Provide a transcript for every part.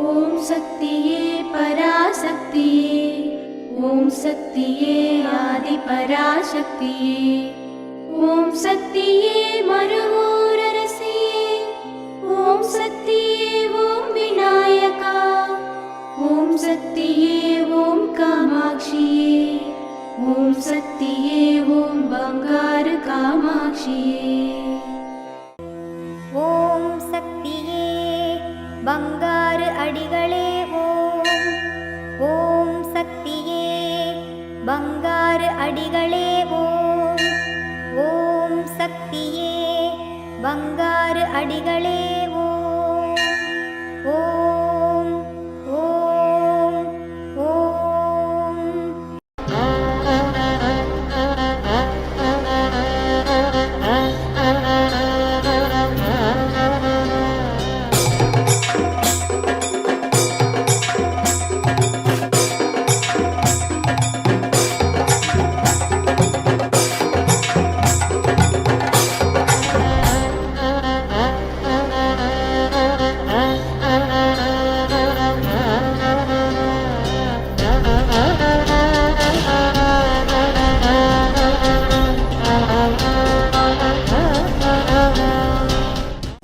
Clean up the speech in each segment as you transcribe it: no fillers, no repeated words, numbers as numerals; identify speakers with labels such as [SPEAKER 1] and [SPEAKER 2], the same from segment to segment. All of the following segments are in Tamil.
[SPEAKER 1] ஓம் சக்தியே பராசக்தியே, ஓம் சக்தியே ஆதி பராசக்தியே, ஓம் சக்தியே மருவூரரசியே, ஓம் சக்தியே ஓம் விநாயகா, ஓம் சக்தியே ஓம் காமாட்சியே, ஓம் சக்தியே ஓம் பங்காரு காமாட்சியே.
[SPEAKER 2] ஓம் சக்தியே பங்காரு அடிகளே ஓம். ஓம் சக்தியே பங்காரு அடிகளே ஓம். ஓம் சக்தியே பங்காரு அடிகளே ஓம். ஓம் ஓம் ஓம்.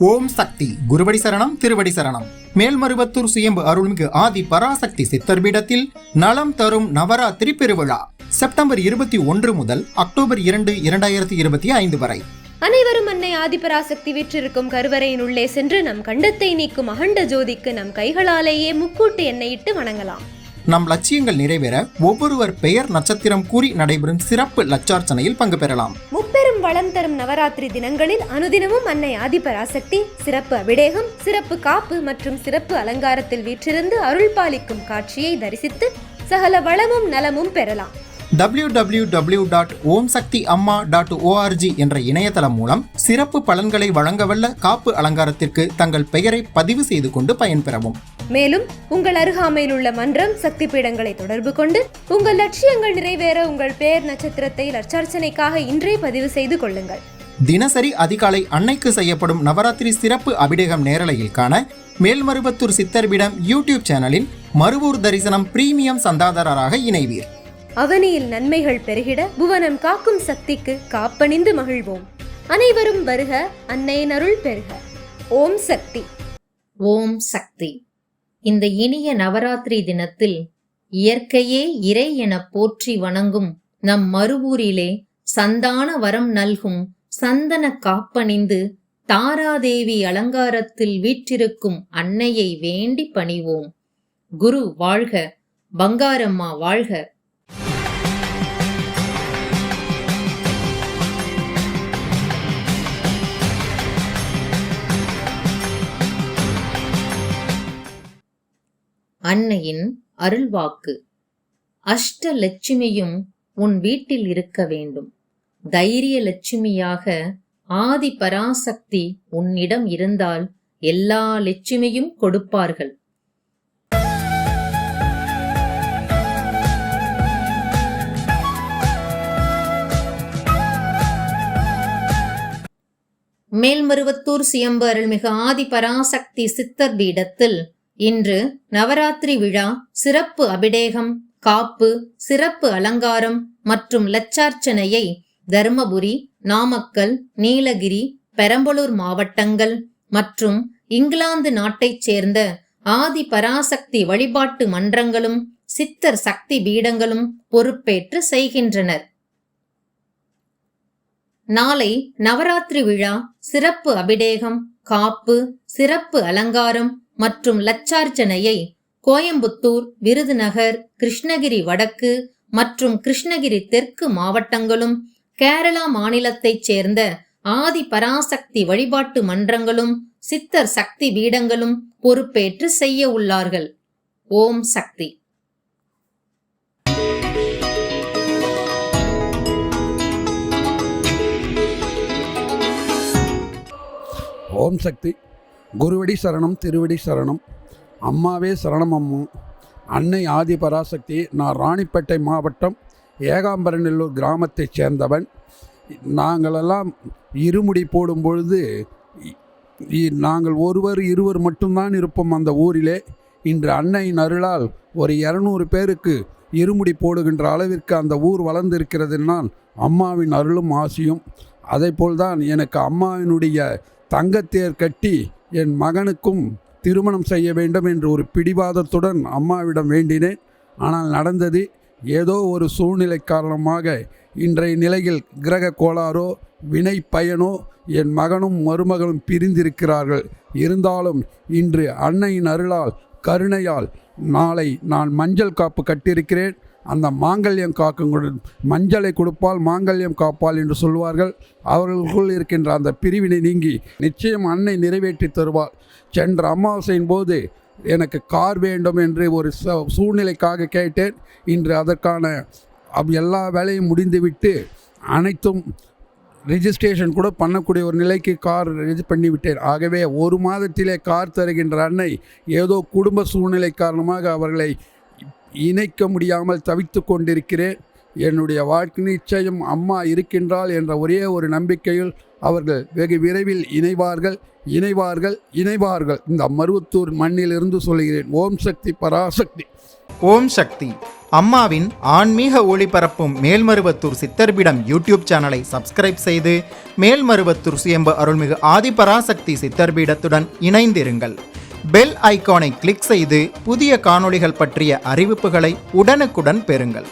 [SPEAKER 3] ஓம் சக்தி குருவடி சரணம் திருவடி சரணம். மேல்மருவத்தூர் சுயம்பு அருள்மிகு ஆதி பராசக்தி சித்தர் பீடத்தில் நலம் தரும் நவராத்திரி பெருவிழா செப்டம்பர் 21 முதல் அக்டோபர் 2, 2025 வரை.
[SPEAKER 4] அனைவரும் அன்னை ஆதிபராசக்தி வீற்றிருக்கும் கருவறையின் உள்ளே சென்று நம் கண்டத்தை நீக்கும் அகண்ட ஜோதிக்கு நம் கைகளாலேயே முக்கூட்டு எண்ணெயிட்டு வணங்கலாம்.
[SPEAKER 3] நம் லட்சியங்கள் நிறைவேற ஒவ்வொருவர் பெயர் நட்சத்திரம் கூறி நடைபெறும் சிறப்பு லட்சார்ச்சனையில் பங்கு பெறலாம்.
[SPEAKER 4] முப்பெரும் வளம் தரும் நவராத்திரி தினங்களில் அனுதினமும் அன்னை ஆதிபராசக்தி சிறப்பு அபிடேகம், சிறப்பு காப்பு மற்றும் சிறப்பு அலங்காரத்தில் வீற்றிருந்து அருள் பாலிக்கும் காட்சியை தரிசித்து சகல வளமும் நலமும் பெறலாம்.
[SPEAKER 3] www.omsaktiamma.org என்ற இணையதளம் மூலம் சிறப்பு பலன்களை வழங்கவல்ல காப்பு அலங்காரத்திற்கு தங்கள் பெயரை பதிவு செய்து கொண்டு பயன்பெறவும்.
[SPEAKER 4] மேலும் உங்கள் அருகாமையில் உள்ள மன்றம், சக்தி பீடங்களை தொடர்பு கொண்டு உங்கள் லட்சியங்கள் நிறைவேற உங்கள் பெயர் நட்சத்திரத்தை லட்சார்ச்சனைக்காக இன்றே பதிவு செய்து கொள்ளுங்கள்.
[SPEAKER 3] தினசரி அதிகாலை அன்னைக்கு செய்யப்படும் நவராத்திரி சிறப்பு அபிடேகம் நேரலையில் காண மேல்மருவத்தூர் சித்தர்பீடம் யூடியூப் சேனலில் மருவூர் தரிசனம் பிரீமியம் சந்தாதாரராக இணைவீர்.
[SPEAKER 4] அவனியில் நன்மைகள் பெருகிட புவனம் காக்கும் சக்திக்கு காப்பணிந்து மகிழ்வோம். அனைவரும் வருக, அன்னையின் அருள் பெருக. ஓம் சக்தி.
[SPEAKER 5] ஓம் சக்தி. இந்த இனிய நவராத்திரி தினத்தில் இயற்கையே இறை என போற்றி வணங்கும் நம் மருவூரிலே சந்தான வரம் நல்கும் சந்தன காப்பணிந்து தாராதேவி அலங்காரத்தில் வீற்றிருக்கும் அன்னையை வேண்டி பணிவோம். குரு வாழ்க, பங்காரம்மா வாழ்க. அன்னையின் அருள்வாக்கு. அஷ்டலட்சுமியும் உன் வீட்டில் இருக்க வேண்டும். தைரிய லட்சுமியாக ஆதி பராசக்தி உன்னிடம் இருந்தால் எல்லா லட்சுமியும் கொடுப்பார்கள். மேல்மருவத்தூர் சுயம்பு அருள்மிகு ஆதி பராசக்தி சித்தர் பீடத்தில் இன்று நவராத்திரி விழா, சிறப்பு அபிடேகம், காப்பு, சிறப்பு அலங்காரம் மற்றும் லட்சார்ச்சனையை தருமபுரி, நாமக்கல், நீலகிரி, பெரம்பலூர் மாவட்டங்கள் மற்றும் இங்கிலாந்து நாட்டைச் சேர்ந்த ஆதி பராசக்தி வழிபாட்டு மன்றங்களும் சித்தர் சக்தி பீடங்களும் பொறுப்பேற்று செய்கின்றனர். நாளை நவராத்திரி விழா, சிறப்பு அபிடேகம், காப்பு, சிறப்பு அலங்காரம் மற்றும் லட்சார்ச்சனையை கோயம்புத்தூர், விருதுநகர், கிருஷ்ணகிரி வடக்கு மற்றும் கிருஷ்ணகிரி தெற்கு மாவட்டங்களும் கேரளா மாநிலத்தைச் சேர்ந்த ஆதி பராசக்தி வழிபாட்டு மன்றங்களும் சித்தர் சக்தி பீடங்களும் பொறுப்பேற்று செய்ய உள்ளார்கள். ஓம் சக்தி.
[SPEAKER 6] ஓம் சக்தி. குருவடி சரணம், திருவடி சரணம். அம்மாவே சரணம் அம்மா. அன்னை ஆதி பராசக்தி. நான் ராணிப்பேட்டை மாவட்டம் ஏகாம்பரநல்லூர் கிராமத்தைச் சேர்ந்தவன். நாங்களெல்லாம் இருமுடி போடும் பொழுது நாங்கள் ஒருவர் இருவர் மட்டும்தான் இருப்போம் அந்த ஊரிலே. இன்று அன்னையின் அருளால் ஒரு 200 பேருக்கு இருமுடி போடுகின்ற அளவிற்கு அந்த ஊர் வளர்ந்திருக்கிறதுனால் அம்மாவின் அருளும் ஆசியும். அதைப்போல்தான் எனக்கு அம்மாவினுடைய தங்கத்தேர் கட்டி என் மகனுக்கும் திருமணம் செய்ய வேண்டும் என்று ஒரு பிடிவாதத்துடன் அம்மாவிடம் வேண்டினேன். ஆனால் நடந்தது ஏதோ ஒரு சூழ்நிலை காரணமாக இன்றைய நிலையில் கிரக கோளாறோ வினை பயனோ என் மகனும் மருமகளும் பிரிந்திருக்கிறார்கள். இருந்தாலும் இன்று அன்னையின் அருளால் கருணையால் நாளை நான் மஞ்சள் காப்பு கட்டியிருக்கிறேன். அந்த மாங்கல்யம் காக்கும் மஞ்சளை கொடுப்பால் மாங்கல்யம் காப்பால் என்று சொல்வார்கள். அவர்களுக்குள் இருக்கின்ற அந்த பிரிவினை நீங்கி நிச்சயம் அன்னை நிறைவேற்றி தருவாள். சென்ற அமாவாசையின் போது எனக்கு கார் வேண்டும் என்று ஒரு சூழ்நிலைக்காக கேட்டேன். இன்று அதற்கான எல்லா வேலையும் முடிந்துவிட்டு அனைத்தும் ரிஜிஸ்ட்ரேஷன் கூட பண்ணக்கூடிய ஒரு நிலைக்கு கார் ரெஜிஸ்டர் பண்ணிவிட்டேன். ஆகவே ஒரு மாதத்திலே கார் தருகின்ற அன்னை ஏதோ குடும்ப சூழ்நிலை காரணமாக அவர்களை இணைக்க முடியாமல் தவித்து கொண்டிருக்கிறேன். என்னுடைய வாழ்க்கை நிச்சயம் அம்மா இருக்கின்றாள் என்ற ஒரே ஒரு நம்பிக்கையில் அவர்கள் வெகு விரைவில் இணைவார்கள். இந்த மருவத்தூர் மண்ணிலிருந்து சொல்கிறேன். ஓம் சக்தி பராசக்தி.
[SPEAKER 3] ஓம் சக்தி. அம்மாவின் ஆன்மீக ஒளிபரப்பும் மேல்மருவத்தூர் சித்தர்பீடம் யூடியூப் சேனலை சப்ஸ்கிரைப் செய்து மேல்மருவத்தூர் சுயம்பு அருள்மிகு ஆதிபராசக்தி சித்தர்பீடத்துடன் இணைந்திருங்கள். பெல் ஐகானை கிளிக் செய்து புதிய காணொளிகள் பற்றிய அறிவிப்புகளை உடனுக்குடன் பெறுங்கள்.